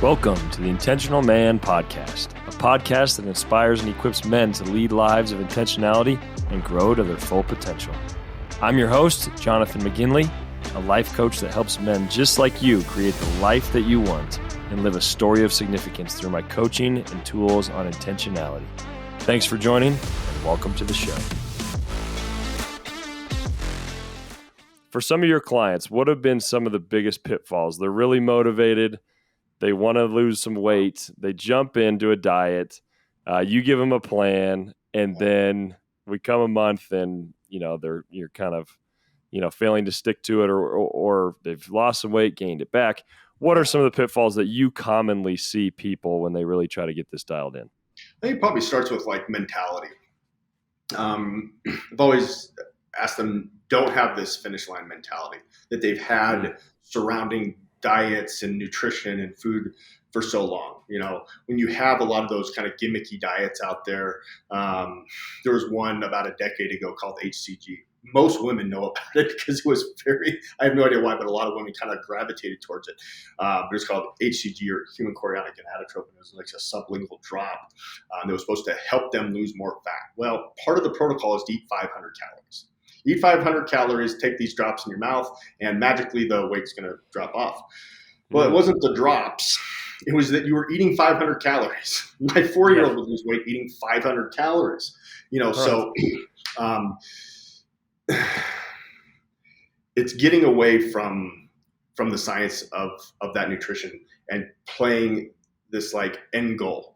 Welcome to the Intentional Man Podcast, a podcast that inspires and equips men to lead lives of intentionality and grow to their full potential. I'm your host, Jonathan McGinley, a life coach that helps men just like you create the life that you want and live a story of significance through my coaching and tools on intentionality. Thanks for joining, and welcome to the show. For some of your clients, what have been some of the biggest pitfalls? They're really motivated. They want to lose some weight. They jump into a diet. You give them a plan, and then we come a month, and you're kind of failing to stick to it, or they've lost some weight, gained it back. What are some of the pitfalls that you commonly see people when they really try to get this dialed in? I think it probably starts with mentality. I've always asked them, don't have this finish line mentality that they've had surrounding diets and nutrition and food for so long. When you have a lot of those kind of gimmicky diets out there, there was one about a decade ago called HCG. Most women know about it because it was I have no idea why, but a lot of women kind of gravitated towards it. But it's called HCG, or human chorionic gonadotropin. It was like a sublingual drop. That was supposed to help them lose more fat. Well, part of the protocol is to eat 500 calories. Eat 500 calories, take these drops in your mouth, and magically the weight's going to drop off. Well, it wasn't the drops. It was that you were eating 500 calories. My 4-year-old would lose weight eating 500 calories. So it's getting away from the science of that nutrition and playing this end goal.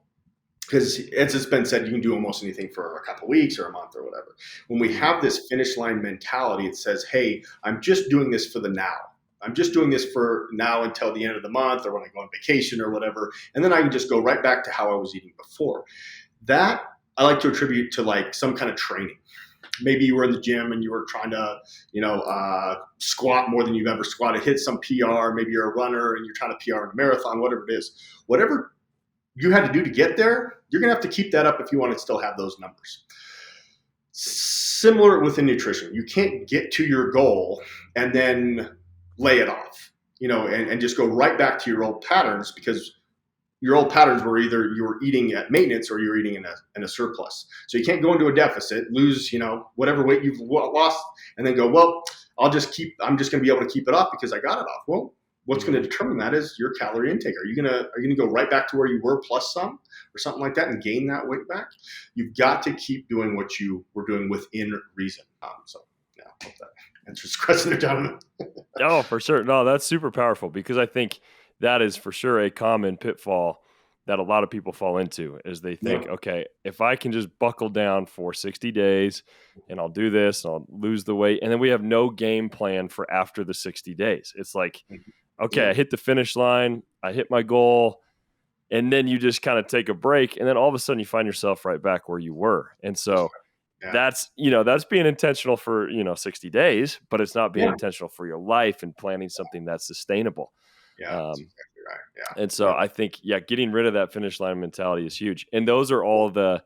Because as it's been said, you can do almost anything for a couple of weeks or a month or whatever. When we have this finish line mentality, it says, hey, I'm just doing this for the now. I'm just doing this for now until the end of the month or when I go on vacation or whatever. And then I can just go right back to how I was eating before. That I like to attribute to some kind of training. Maybe you were in the gym and you were trying to, squat more than you've ever squatted, hit some PR. Maybe you're a runner and you're trying to PR in a marathon, whatever it is. Whatever you had to do to get there, you're going to have to keep that up if you want to still have those numbers. Similar within nutrition. You can't get to your goal and then lay it off, and just go right back to your old patterns, because your old patterns were either you were eating at maintenance or you were eating in a surplus. So you can't go into a deficit, lose, whatever weight you've lost, and then go, well, I'm just going to be able to keep it off because I got it off. Well, what's going to determine that is your calorie intake. Are you going to go right back to where you were plus some or something like that and gain that weight back? You've got to keep doing what you were doing within reason. I hope that answers the question, gentlemen. Oh, for sure. No, that's super powerful, because I think that is for sure a common pitfall that a lot of people fall into, is they think, okay, if I can just buckle down for 60 days and I'll do this and I'll lose the weight. And then we have no game plan for after the 60 days. It's like, okay, I hit the finish line, I hit my goal, and then you just kind of take a break. And then all of a sudden you find yourself right back where you were. And so that's being intentional for, 60 days, but it's not being intentional for your life and planning something that's sustainable. Yeah, that's exactly right. Yeah. And so I think, getting rid of that finish line mentality is huge. And those are all the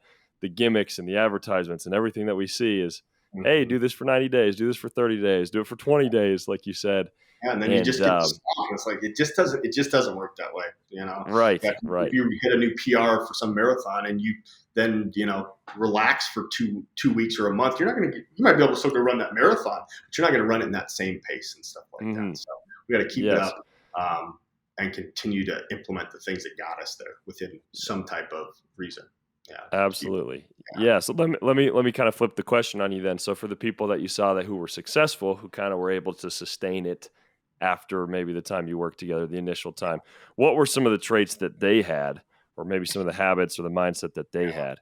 gimmicks and the advertisements and everything that we see is, hey, do this for 90 days, do this for 30 days, do it for 20 days, like you said. Yeah, and then you just get stuck. It's like it just doesn't work that way, Right, right. If you hit a new PR for some marathon and you then relax for two weeks or a month, you might be able to still go run that marathon, but you're not going to run it in that same pace and stuff like that. So we got to keep it up and continue to implement the things that got us there within some type of reason. Yeah, absolutely. Yeah. So let me kind of flip the question on you then. So for the people that you saw who were successful, who kind of were able to sustain it after maybe the time you worked together, the initial time, what were some of the traits that they had, or maybe some of the habits or the mindset that they had?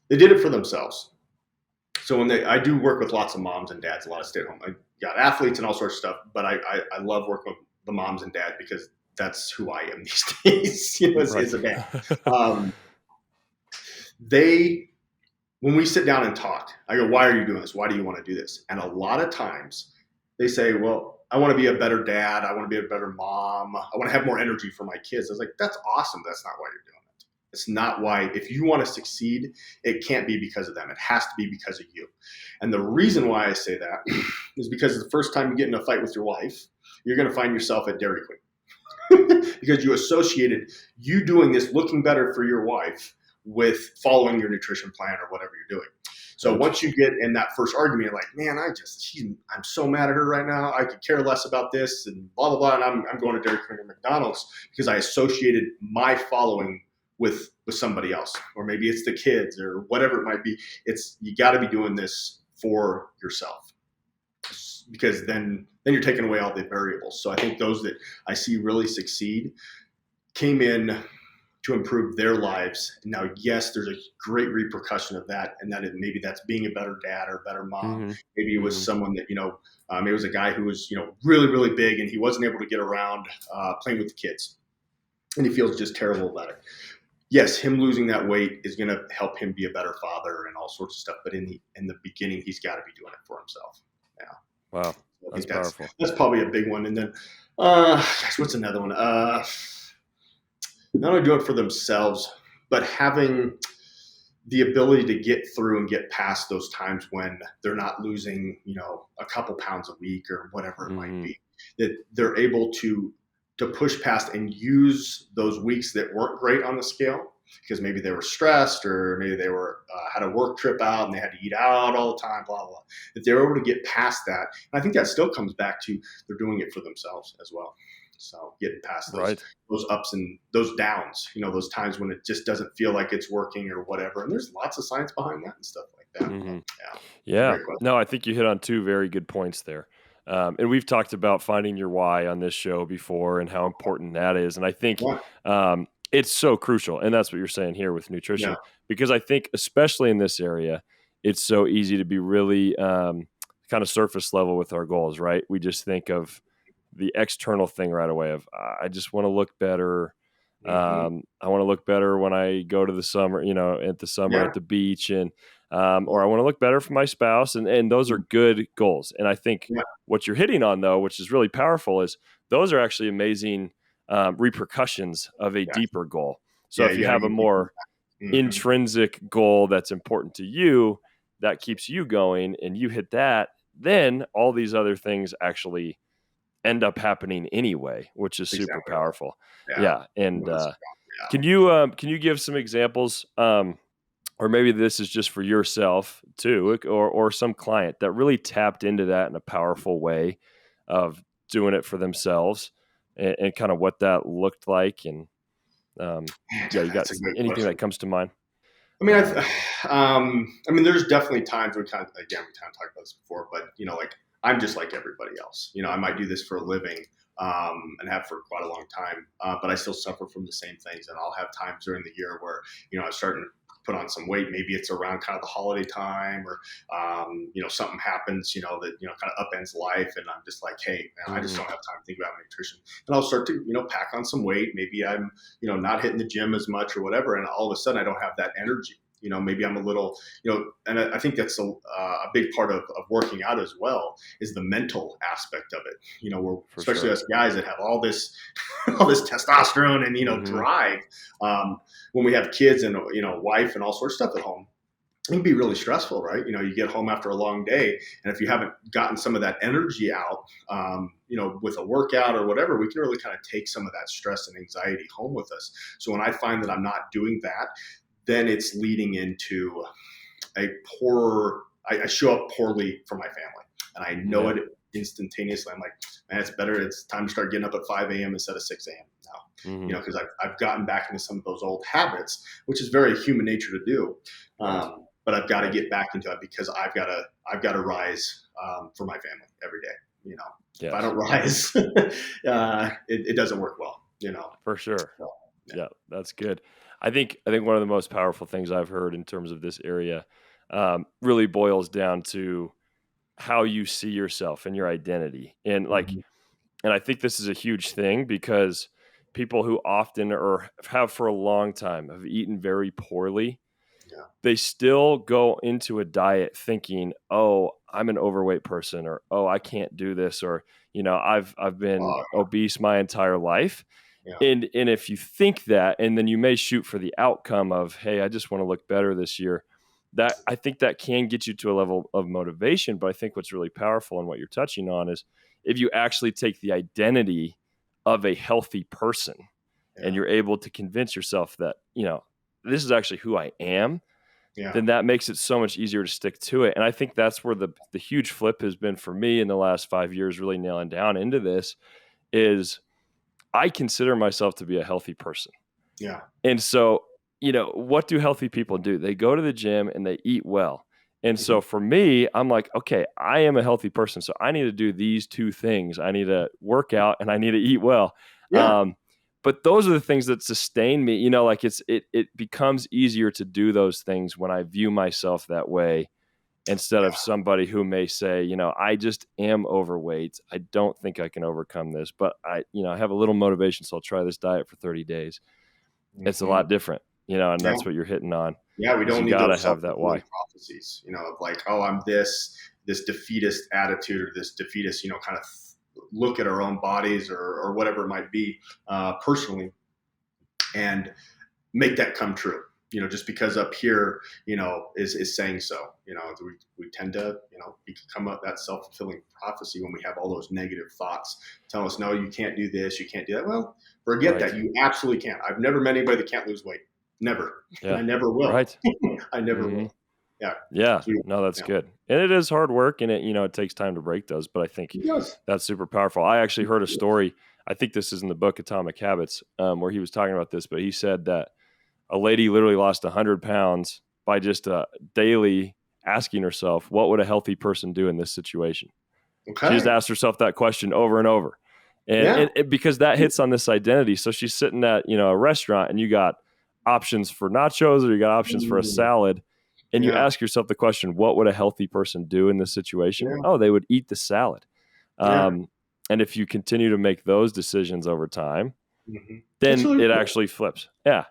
They did it for themselves. So I do work with lots of moms and dads, a lot of stay-at-home. I got athletes and all sorts of stuff, but I love working with the moms and dads because that's who I am these days, as a dad. When we sit down and talk, I go, why are you doing this? Why do you want to do this? And a lot of times they say, well, I want to be a better dad. I want to be a better mom. I want to have more energy for my kids. I was like, that's awesome. That's not why you're doing it. It's not why. If you want to succeed, it can't be because of them. It has to be because of you. And the reason why I say that is because the first time you get in a fight with your wife, you're going to find yourself at Dairy Queen because you associated you doing this, looking better for your wife, with following your nutrition plan or whatever you're doing. So once you get in that first argument, you're like, man, I'm so mad at her right now. I could care less about this and blah, blah, blah. And I'm going to Dairy Queen or McDonald's because I associated my following with somebody else, or maybe it's the kids or whatever it might be. You got to be doing this for yourself, because then you're taking away all the variables. So I think those that I see really succeed came in to improve their lives. Now, yes, there's a great repercussion of that, and maybe that's being a better dad or a better mom. Mm-hmm. Maybe it was someone that, maybe it was a guy who was, really, really big, and he wasn't able to get around playing with the kids, and he feels just terrible about it. Yes, him losing that weight is going to help him be a better father and all sorts of stuff. But in the beginning, he's got to be doing it for himself. Yeah. Wow. So that's powerful. That's probably a big one. And then, what's another one? Not only do it for themselves, but having the ability to get through and get past those times when they're not losing, a couple pounds a week or whatever it might be, that they're able to push past and use those weeks that weren't great on the scale because maybe they were stressed or maybe they were had a work trip out and they had to eat out all the time, blah, blah. That they're able to get past that. And I think that still comes back to they're doing it for themselves as well. So getting past those ups and those downs, those times when it just doesn't feel like it's working or whatever. And there's lots of science behind that and stuff like that. Mm-hmm. Yeah. No, I think you hit on two very good points there. And we've talked about finding your why on this show before and how important that is. And I think it's so crucial. And that's what you're saying here with nutrition, because I think especially in this area, it's so easy to be really kind of surface level with our goals, right? We just think of the external thing right away of I just want to look better. I want to look better when I go to the summer, at the beach, and or I want to look better for my spouse, and those are good goals. And I think what you're hitting on, though, which is really powerful, is those are actually amazing repercussions of a deeper goal. So if you have a more intrinsic goal that's important to you, that keeps you going, and you hit that, then all these other things actually end up happening anyway, which is super powerful. Yeah. And can you give some examples, or maybe this is just for yourself too, or some client that really tapped into that in a powerful way of doing it for themselves, and kind of what that looked like? And you got anything that comes to mind? I mean, there's definitely times we kind of talked about this before, but like I'm just like everybody else. I might do this for a living and have for quite a long time, but I still suffer from the same things. And I'll have times during the year where I'm starting to put on some weight. Maybe it's around kind of the holiday time, or something happens that kind of upends life, and I'm just like, hey, man, I just don't have time to think about nutrition, and I'll start to pack on some weight. Maybe I'm not hitting the gym as much or whatever, and all of a sudden I don't have that energy. Maybe I'm a little, and I think that's a big part of working out as well, is the mental aspect of it. Especially us guys that have all this testosterone and, drive. When we have kids and, wife and all sorts of stuff at home, it can be really stressful, right? You get home after a long day, and if you haven't gotten some of that energy out, with a workout or whatever, we can really kind of take some of that stress and anxiety home with us. So when I find that I'm not doing that, then it's leading into I show up poorly for my family, and I know it instantaneously. I'm like, man, it's better. It's time to start getting up at 5 a.m. instead of 6 a.m. now, because I've gotten back into some of those old habits, which is very human nature to do. But I've got to get back into it because I've got to rise for my family every day. If I don't rise, it doesn't work well. For sure. So, yeah, that's good. I think one of the most powerful things I've heard in terms of this area really boils down to how you see yourself and your identity. And and I think this is a huge thing because people who often or have for a long time have eaten very poorly, they still go into a diet thinking, oh, I'm an overweight person, or, oh, I can't do this, or, I've been obese my entire life. Yeah. And if you think that, and then you may shoot for the outcome of, hey, I just want to look better this year, that I think that can get you to a level of motivation. But I think what's really powerful and what you're touching on is if you actually take the identity of a healthy person and Yeah. you're able to convince yourself that, this is actually who I am, Yeah. then that makes it so much easier to stick to it. And I think that's where the huge flip has been for me in the last 5 years, really nailing down into this is I consider myself to be a healthy person. Yeah. And so, what do healthy people do? They go to the gym and they eat well. And so for me, I'm like, okay, I am a healthy person. So I need to do these two things. I need to work out and I need to eat well. Yeah. But those are the things that sustain me. Like it becomes easier to do those things when I view myself that way instead of somebody who may say, I just am overweight. I don't think I can overcome this, but I have a little motivation. So I'll try this diet for 30 days. It's a lot different, and that's what you're hitting on. Yeah, we don't need gotta those have that why prophecies, of like, oh, I'm this defeatist attitude or this defeatist, kind of look at our own bodies or whatever it might be personally and make that come true. Just because up here, is saying so. We tend to, become that self-fulfilling prophecy when we have all those negative thoughts telling us, no, you can't do this, you can't do that. Well, forget that. You absolutely can. I've never met anybody that can't lose weight. Never. Yeah. I never will. Right. I never will. Yeah. Yeah. No, that's good. And it is hard work and it takes time to break those, but I think that's super powerful. I actually heard a story. I think this is in the book Atomic Habits, where he was talking about this, but he said that a lady literally lost 100 pounds by just daily asking herself, what would a healthy person do in this situation? Okay. She just asked herself that question over and over. And because that hits on this identity. So she's sitting at, a restaurant and you got options for nachos or you got options for a salad. And you ask yourself the question, what would a healthy person do in this situation? Yeah. Oh, they would eat the salad. And if you continue to make those decisions over time, then really it actually flips. Yeah.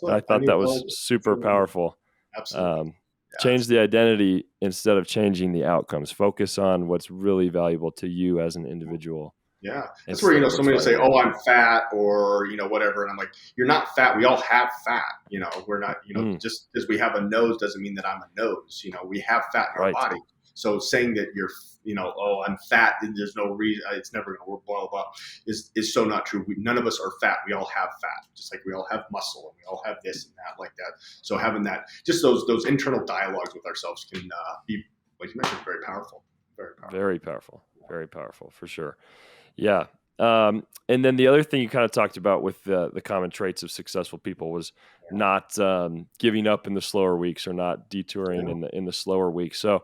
I thought that was super powerful. Absolutely. Change the identity instead of changing the outcomes. Focus on what's really valuable to you as an individual. Yeah. That's where, somebody will say, oh, I'm fat or, whatever. And I'm like, you're not fat. We all have fat. We're not, just because we have a nose doesn't mean that I'm a nose. We have fat in our body. So saying that you're, oh, I'm fat and there's no reason, it's never going to work, blah, blah, blah, is so not true. None of us are fat. We all have fat, just like we all have muscle and we all have this and that, like that. So having that, just those internal dialogues with ourselves can be, like you mentioned, very powerful. Very powerful. Very powerful. Very powerful, for sure. Yeah. And then the other thing you kind of talked about with the common traits of successful people was not giving up in the slower weeks or not detouring in the slower weeks. So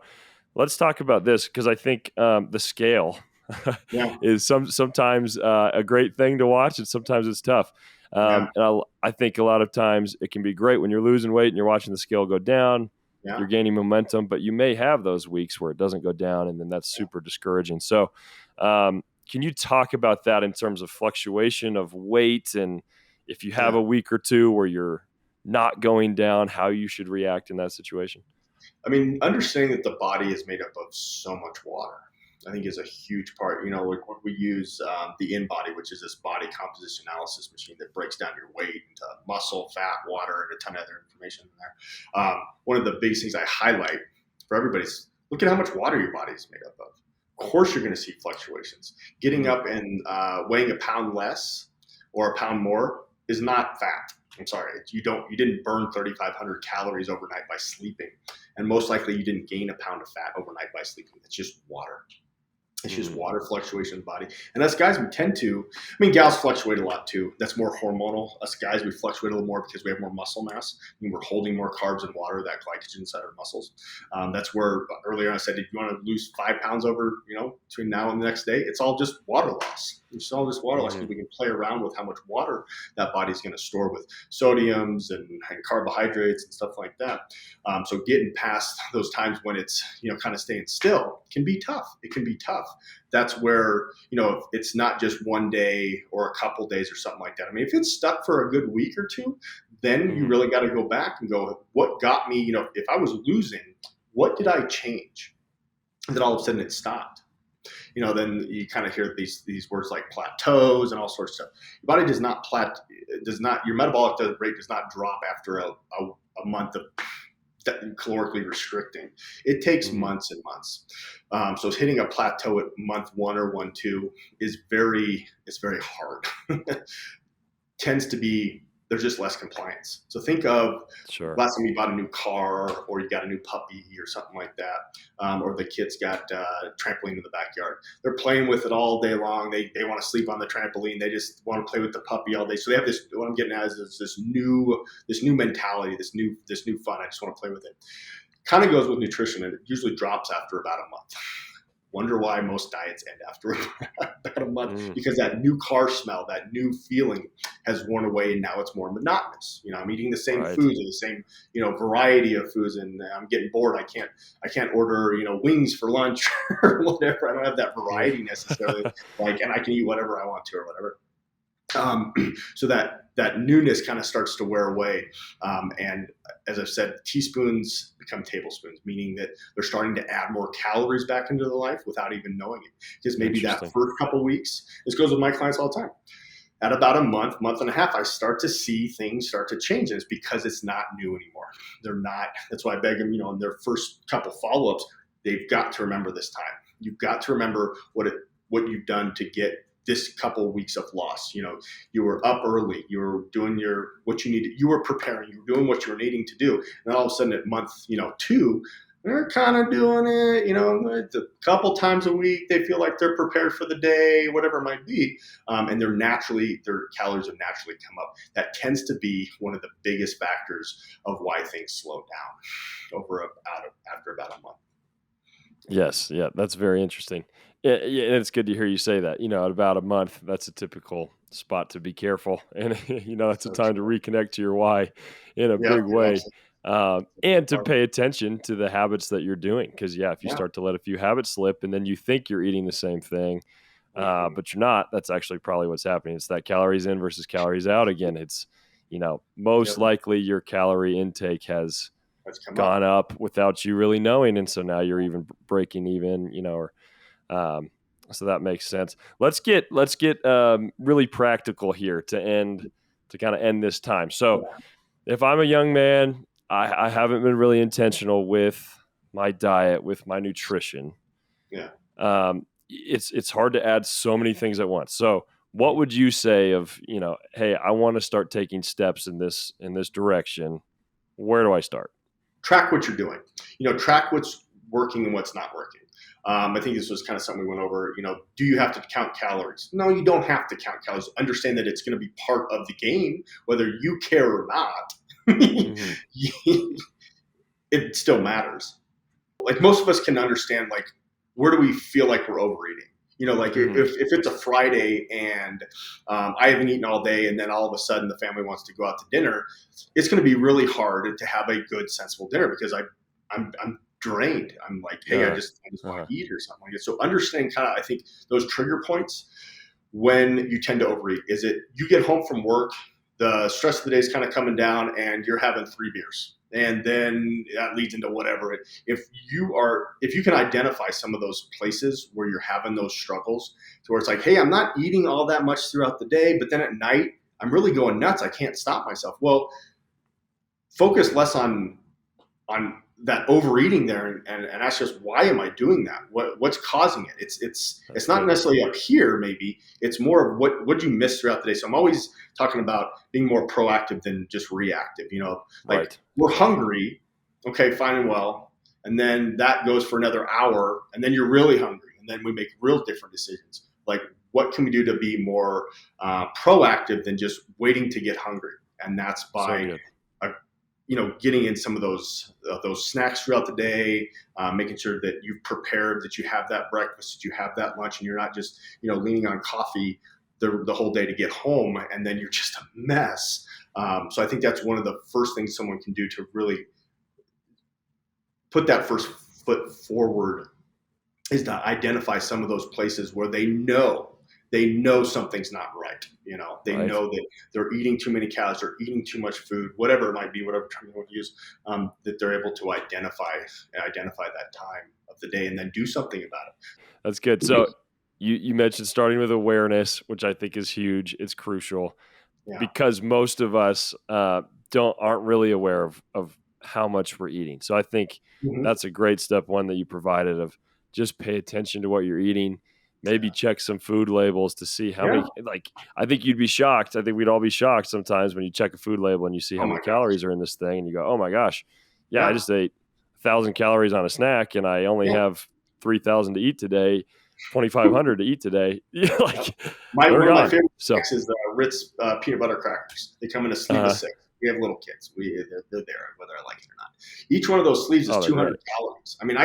let's talk about this because I think the scale is sometimes a great thing to watch and sometimes it's tough. And I think a lot of times it can be great when you're losing weight and you're watching the scale go down. Yeah. You're gaining momentum, but you may have those weeks where it doesn't go down, and then that's super discouraging. So can you talk about that in terms of fluctuation of weight, and if you have a week or two where you're not going down, how you should react in that situation? I mean, understanding that the body is made up of so much water, I think is a huge part. Like we use the InBody, which is this body composition analysis machine that breaks down your weight into muscle, fat, water, and a ton of other information in there. One of the biggest things I highlight for everybody is look at how much water your body is made up of. Of course, you're going to see fluctuations. Getting up and weighing a pound less or a pound more is not fat. I'm sorry, you didn't burn 3,500 calories overnight by sleeping, and most likely you didn't gain a pound of fat overnight by sleeping. It's just water. It's just water fluctuation in the body. And us guys, we tend to, gals fluctuate a lot too. That's more hormonal. Us guys, we fluctuate a little more because we have more muscle mass. We're holding more carbs and water, that glycogen inside our muscles. That's where earlier on I said, if you want to lose 5 pounds over, between now and the next day, it's all just water loss. It's all just water loss because we can play around with how much water that body's going to store with sodiums and carbohydrates and stuff like that. So getting past those times when it's, kind of staying still can be tough. It can be tough. That's where, it's not just one day or a couple days or something like that. If it's stuck for a good week or two, then you really got to go back and go, what got me, if I was losing, what did I change? And then all of a sudden it stopped. then you kind of hear these words like plateaus and all sorts of stuff. Your body your metabolic rate does not drop after a month of calorically restricting. It takes months and months. So hitting a plateau at month 1 or 1-2 is very hard. Tends to be, there's just less compliance. So think of last time you bought a new car, or you got a new puppy or something like that, or the kids got trampoline in the backyard. They're playing with it all day long. They want to sleep on the trampoline. They just want to play with the puppy all day. So they have this. What I'm getting at is this new mentality, this new fun. I just want to play with it. Kind of goes with nutrition, and it usually drops after about a month. Wonder why most diets end after about a month, because that new car smell, that new feeling has worn away, and now it's more monotonous. I'm eating the same foods, or the same, variety of foods, and I'm getting bored. I can't order, wings for lunch or whatever. I don't have that variety necessarily, and I can eat whatever I want to or whatever. So that newness kind of starts to wear away. And as I've said, teaspoons become tablespoons, meaning that they're starting to add more calories back into their life without even knowing it. Because maybe that first couple of weeks, this goes with my clients all the time. At about a month and a half, I start to see things start to change. And it's because it's not new anymore. They're not. That's why I beg them, in their first couple follow-ups, they've got to remember this time. You've got to remember what you've done to get this couple of weeks of loss. You were up early, you were doing what you needed, you were preparing, you were doing what you were needing to do. And then all of a sudden at month, 2, they're kind of doing it, a couple times a week. They feel like they're prepared for the day, whatever it might be. And their calories have naturally come up. That tends to be one of the biggest factors of why things slow down after about a month. Yes. Yeah. That's very interesting. Yeah, it's good to hear you say that. At about a month, that's a typical spot to be careful. And, it's a time to reconnect to your why in a big way. And to pay attention to the habits that you're doing. Because, if you start to let a few habits slip and then you think you're eating the same thing, but you're not, that's actually probably what's happening. It's that calories in versus calories out again. It's, most likely your calorie intake has gone up without you really knowing. And so now you're even breaking even, so that makes sense. Let's get really practical here to kind of end this time. So if I'm a young man, I haven't been really intentional with my diet, with my nutrition. Yeah. It's hard to add so many things at once. So what would you say of, hey, I want to start taking steps in this direction. Where do I start? Track what you're doing. Track what's working and what's not working. I think this was kind of something we went over. Do you have to count calories? No, you don't have to count calories. Understand that it's going to be part of the game, whether you care or not. It still matters. Most of us can understand, where do we feel like we're overeating? If it's a Friday and I haven't eaten all day, and then all of a sudden the family wants to go out to dinner, it's going to be really hard to have a good, sensible dinner because I'm drained. I'm like, hey, I just want to eat or something like that. So understanding kind of, I think, those trigger points when you tend to overeat. Is it you get home from work, the stress of the day is kind of coming down, and you're having 3 beers, and then that leads into whatever. If you can identify some of those places where you're having those struggles, to where it's like, hey, I'm not eating all that much throughout the day, but then at night I'm really going nuts. I can't stop myself. Well, focus less on that overeating there, and ask yourself, why am I doing that? What's causing it? It's not necessarily up here. Maybe it's more of what you miss throughout the day. So I'm always talking about being more proactive than just reactive. We're hungry, okay, fine and well, and then that goes for another hour, and then you're really hungry, and then we make real different decisions. What can we do to be more proactive than just waiting to get hungry? And that's by getting in some of those snacks throughout the day, making sure that you've prepared, that you have that breakfast, that you have that lunch, and you're not just, leaning on coffee the whole day to get home, and then you're just a mess. So I think that's one of the first things someone can do to really put that first foot forward, is to identify some of those places where they know they know something's not right. They Right. know that they're eating too many calories, they're eating too much food, whatever it might be, whatever term you want to use, that they're able to identify that time of the day and then do something about That's good. So you mentioned starting with awareness, which I think is huge. It's crucial it. Yeah. because most of us aren't really aware of how much we're eating. So I think Hmm. that's a great step one that you provided of just pay attention to what you're eating. Maybe Yeah. check some food labels to see how Yeah. many. Like I think you'd be shocked. I think we'd all be shocked sometimes when you check a food label and you see Oh how my many gosh. calories are in this thing, and you go, "Oh my gosh, yeah, I Yeah. just ate 1,000 calories on a snack, and I only Yeah. have 3,000 to eat today." 2,500 to eat today. Yep. Like My they're One of my gone. favorite So, snacks is the Ritz peanut butter crackers. They come in a sleeve of uh, 6. We have little kids. They're there whether I like it or not. Each one of those sleeves is oh, they're 200 great. calories. I mean,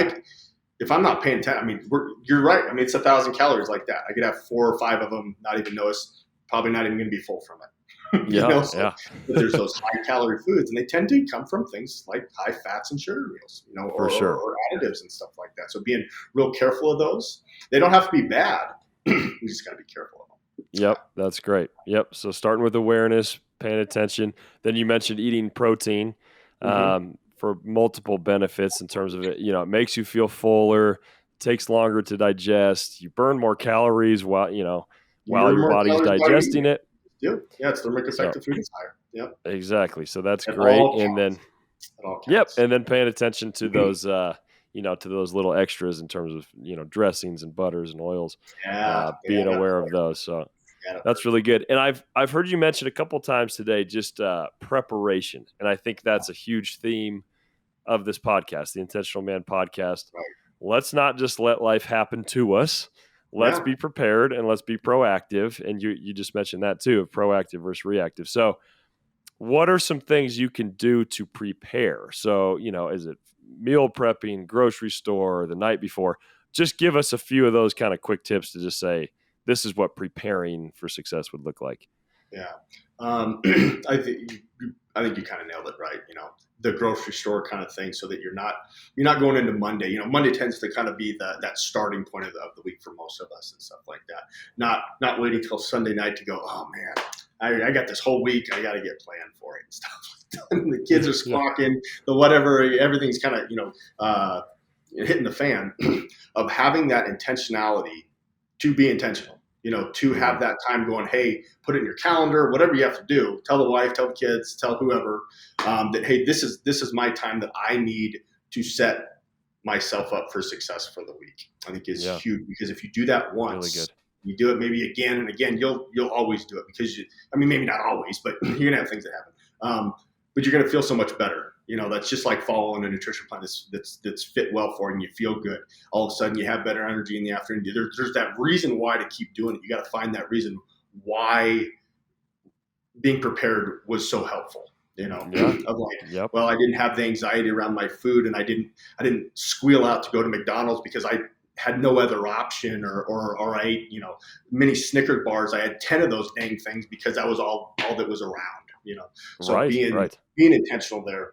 if I'm not paying attention, I mean, you're right. I mean, it's 1,000 calories like that. I could have 4 or 5 of them, not even notice. Probably not even going to be full from it. Yeah, So yeah, but there's those high calorie foods, and they tend to come from things like high fats and sugar meals, for sure. or additives and stuff like that. So being real careful of those. They don't have to be bad. You just got to be careful of them. Yep, that's great. Yep. So starting with awareness, paying attention. Then you mentioned eating protein Hmm. for multiple benefits in terms of it. It makes you feel fuller, takes longer to digest. You burn more calories You while burn your more body's calories while you're eating digesting it. it. Yeah, its thermic So effect of food is higher. Yep, exactly. So that's it great. all And then counts. It all yep, counts. and then paying attention to those to those little extras in terms of, dressings and butters and oils, Yeah, being that's aware of right. those. So Yeah, I've that's heard. really good. And I've heard you mention a couple times today just preparation. And I think that's a huge theme of this podcast, the Intentional Man podcast. Right. Let's not just let life happen to us. Let's Yeah. be prepared and let's be proactive. And you just mentioned that too, of proactive versus reactive. So what are some things you can do to prepare? So, is it meal prepping, grocery store, the night before? Just give us a few of those kind of quick tips to just say, this is what preparing for success would look like. Yeah. I think you kind of nailed it, right? The grocery store kind of thing, so that you're not going into Monday. Monday tends to kind of be that starting point of the week for most of us and stuff like that. Not waiting till Sunday night to go, oh man, I got this whole week. I got to get planned for it and stuff like that. And the kids are Yeah. squawking, the whatever, everything's kind of hitting the fan of having that intentionality to be intentional. To Mhm. have that time going, hey, put it in your calendar, whatever you have to do. Tell the wife, tell the kids, tell whoever that, hey, this is my time that I need to set myself up for success for the week. I think is Yeah. huge, because if you do that Really once, good. you do it maybe again and again, you'll always do it, because maybe not always, but you're gonna have things that happen. But you're gonna feel so much better. That's just like following a nutrition plan that's fit well for you, and you feel good. All of a sudden, you have better energy in the afternoon. There's that reason why to keep doing it. You got to find that reason why being prepared was so helpful. Yeah. Of like, Yep. well, I didn't have the anxiety around my food, and I didn't squeal out to go to McDonald's because I had no other option, or I ate many Snickers bars. I had 10 of those dang things because that was all that was around. So Right. being Right. intentional there,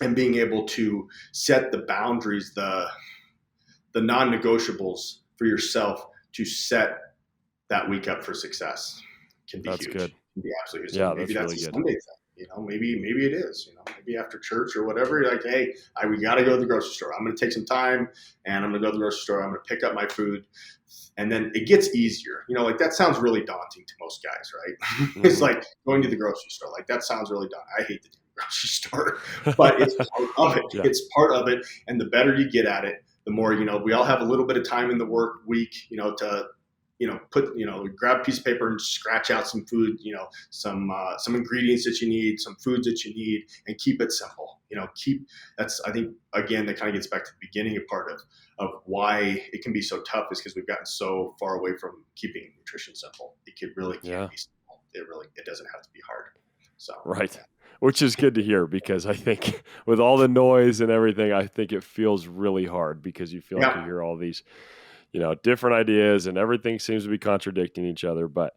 and being able to set the boundaries, the non-negotiables for yourself, to set that week up for success, can be That's good. huge. Can be absolutely huge. Yeah. And maybe That's that's really a good. Sunday thing. Maybe it is. Maybe after church or whatever, you're like, hey, we got to go to the grocery store. I'm going to take some time, and I'm going to go to the grocery store. I'm going to pick up my food, and then it gets easier. Like that sounds really daunting to most guys, right? It's Hmm. like going to the grocery store. Like that sounds really daunting. I hate the grocery store, but it's part of it. Yeah. It's part of it, and the better you get at it, the more. We all have a little bit of time in the work week, to grab a piece of paper and scratch out some food, some ingredients that you need, some foods that you need, and keep it simple. That's, I think, again, that kind of gets back to the beginning part of why it can be so tough, is because we've gotten so far away from keeping nutrition simple. Really can Yeah. be simple. It doesn't have to be hard. So Right. yeah. Which is good to hear, because I think with all the noise and everything, I think it feels really hard because you feel like you Yeah. hear all these, different ideas and everything seems to be contradicting each other. But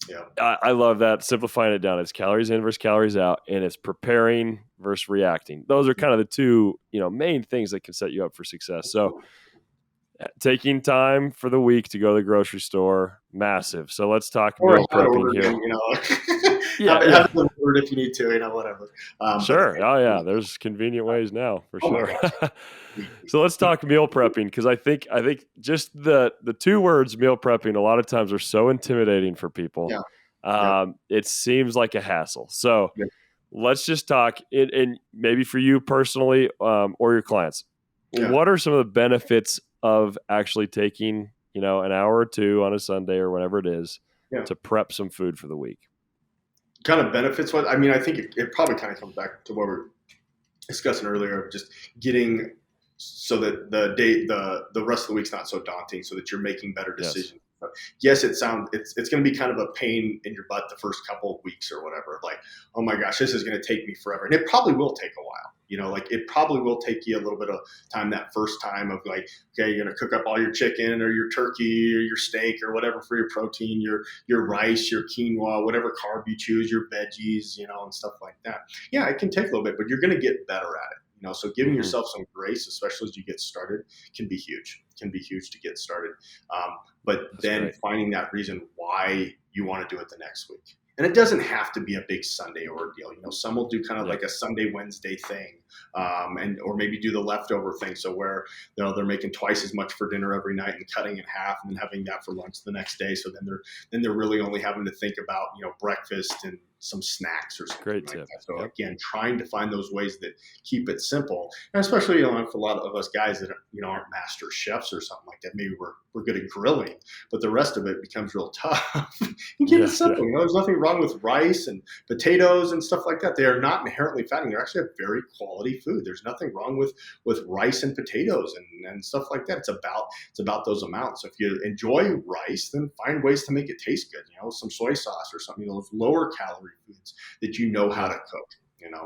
Yeah. I love that, simplifying it down. It's calories in versus calories out, and it's preparing versus reacting. Those are kind of the two, main things that can set you up for success. So taking time for the week to go to the grocery store, massive. So let's talk Or meal have it prepping ordered here. and, Yeah, have yeah. it delivered if you need to, whatever. But Sure. Oh yeah, there's convenient ways now for oh my sure. gosh. So let's talk meal prepping because I think just the two words meal prepping a lot of times are so intimidating for people. Yeah. Yep. It seems like a hassle. So Yep. let's just talk and maybe for you personally or your clients. Yeah. What are some of the benefits of actually taking, an hour or two on a Sunday or whenever it is Yeah. to prep some food for the week? Kind of benefits what I mean, I think it probably kind of comes back to what we're discussing earlier of just getting so that the rest of the week's not so daunting so that you're making better Yes. decisions. But yes, it's going to be kind of a pain in your butt the first couple of weeks or whatever. Like, oh my gosh, this is going to take me forever, and it probably will take a while. Like it probably will take you a little bit of time that first time of like, okay, you're going to cook up all your chicken or your turkey or your steak or whatever for your protein, your rice, your quinoa, whatever carb you choose, your veggies, and stuff like that. Yeah, it can take a little bit, but you're going to get better at it. So giving Hmm. yourself some grace, especially as you get started, can be huge. Can be huge to get started. But That's then great. finding that reason why you want to do it the next week. And it doesn't have to be a big Sunday ordeal. Some will do kind of Yep. like a Sunday, Wednesday thing, or maybe do the leftover thing. So where they're making twice as much for dinner every night and cutting in half, and then having that for lunch the next day. So then they're really only having to think about breakfast and some snacks or something Great like tip. that. So Yep. again, trying to find those ways that keep it simple, and especially for a lot of us guys that aren't master chefs or something like that. Maybe we're good at grilling, but the rest of it becomes real tough. You keep it Yeah. Yeah. simple. There's nothing wrong with rice and potatoes and stuff like that. They are not inherently fattening. They're actually a very quality food. There's nothing wrong with rice and potatoes and stuff like that. It's about those amounts. So if you enjoy rice, then find ways to make it taste good. Some soy sauce or something. Those lower calorie foods that you know how to cook.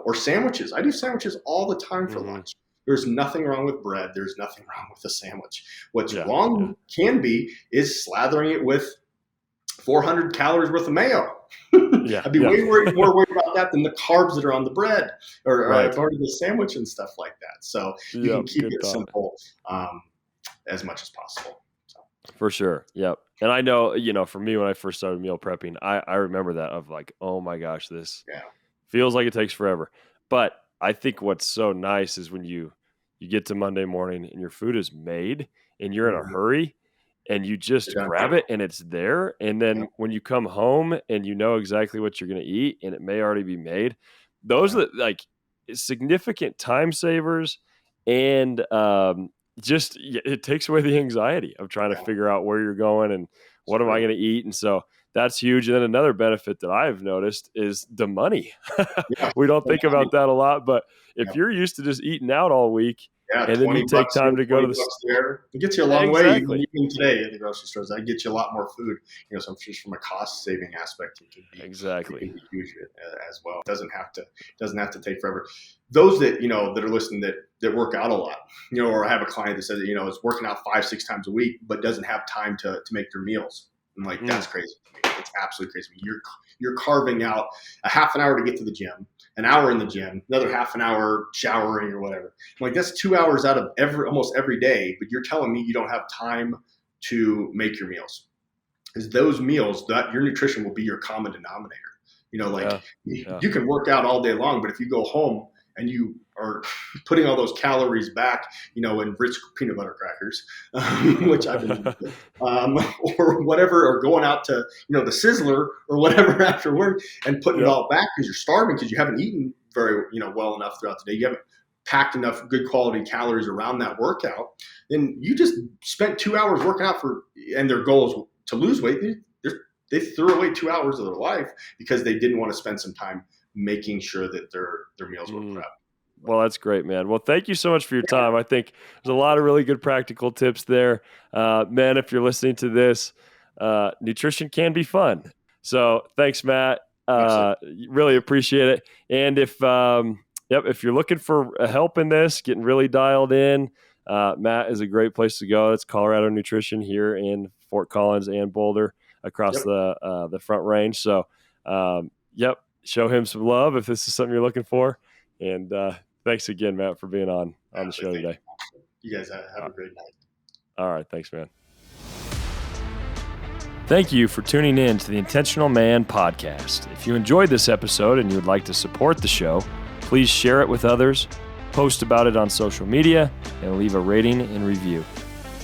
Or sandwiches. I do sandwiches all the time for Hmm. lunch. There's nothing wrong with bread. There's nothing wrong with a sandwich. What's Yeah. Yeah. wrong can be is slathering it with 400 calories worth of mayo. Yeah. I'd be Yeah. more worried about that than the carbs that are on the bread or Right. part of the sandwich and stuff like that. So you can Yep. keep Good it thought. simple as much as possible. So, For sure. Yep. And I know, for me, when I first started meal prepping, I remember that of like, oh my gosh, this yeah, feels like it takes forever. But I think what's so nice is when you get to Monday morning and your food is made and you're in a mm-hmm. hurry and you just Done. grab it and it's there. And Yep. then when you come home and you know exactly what you're going to eat and it may already be made, those Yep. are like significant time savers and just it takes away the anxiety of trying to Yeah. figure out where you're going and It's what am I true. going to eat. And so that's huge. And then another benefit that I've noticed is the money. Yeah. We don't Yeah. think about that a lot, but if Yep. you're used to just eating out all week Yeah, and then you 20 take bucks here, time to go to 20 the bucks there. It gets you a long way, exactly, even today at the grocery stores. That gets you a lot more food. So just from a cost saving aspect, it can exactly. be huge as well. It doesn't have to take forever. Those that are listening that work out a lot, or I have a client that says is working out 5-6 times a week, but doesn't have time to make their meals. I'm like, Mm, that's crazy to me. It's absolutely crazy. You're carving out a half an hour to get to the gym, an hour in the gym, another half an hour showering or whatever. I'm like, that's 2 hours out of almost every day, but you're telling me you don't have time to make your meals. Because those meals, that your nutrition will be your common denominator. Like yeah, yeah, you can work out all day long, but if you go home and you are putting all those calories back, in rich peanut butter crackers, which I've been into, or whatever, or going out to, the Sizzler or whatever after work and putting it yep, all back because you're starving because you haven't eaten very, well enough throughout the day. You haven't packed enough good quality calories around that workout. Then you just spent 2 hours working out and their goal is to lose weight. They threw away 2 hours of their life because they didn't want to spend some time making sure that their meals were mm. prepped. Well, that's great, man. Well, thank you so much for your time. I think there's a lot of really good practical tips there. Man, if you're listening to this, nutrition can be fun. So thanks, Matt. Absolutely. Really appreciate it. And if you're looking for help in this, getting really dialed in, Matt is a great place to go. It's Colorado Nutrition here in Fort Collins and Boulder across Yep. the Front Range. So, show him some love if this is something you're looking for. And thanks again, Matt, for being on the show Thank today. you. You guys have Uh, a great night. All right. Thanks, man. Thank you for tuning in to the Intentional Man podcast. If you enjoyed this episode and you would like to support the show, please share it with others, post about it on social media, and leave a rating and review.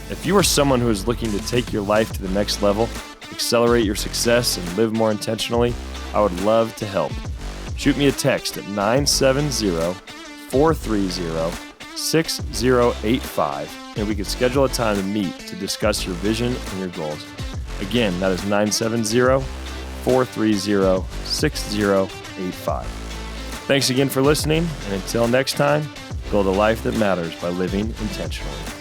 If you are someone who is looking to take your life to the next level, accelerate your success, and live more intentionally, I would love to help. Shoot me a text at 970-430-6085, and we can schedule a time to meet to discuss your vision and your goals. Again, that is 970-430-6085. Thanks again for listening, and until next time, build a life that matters by living intentionally.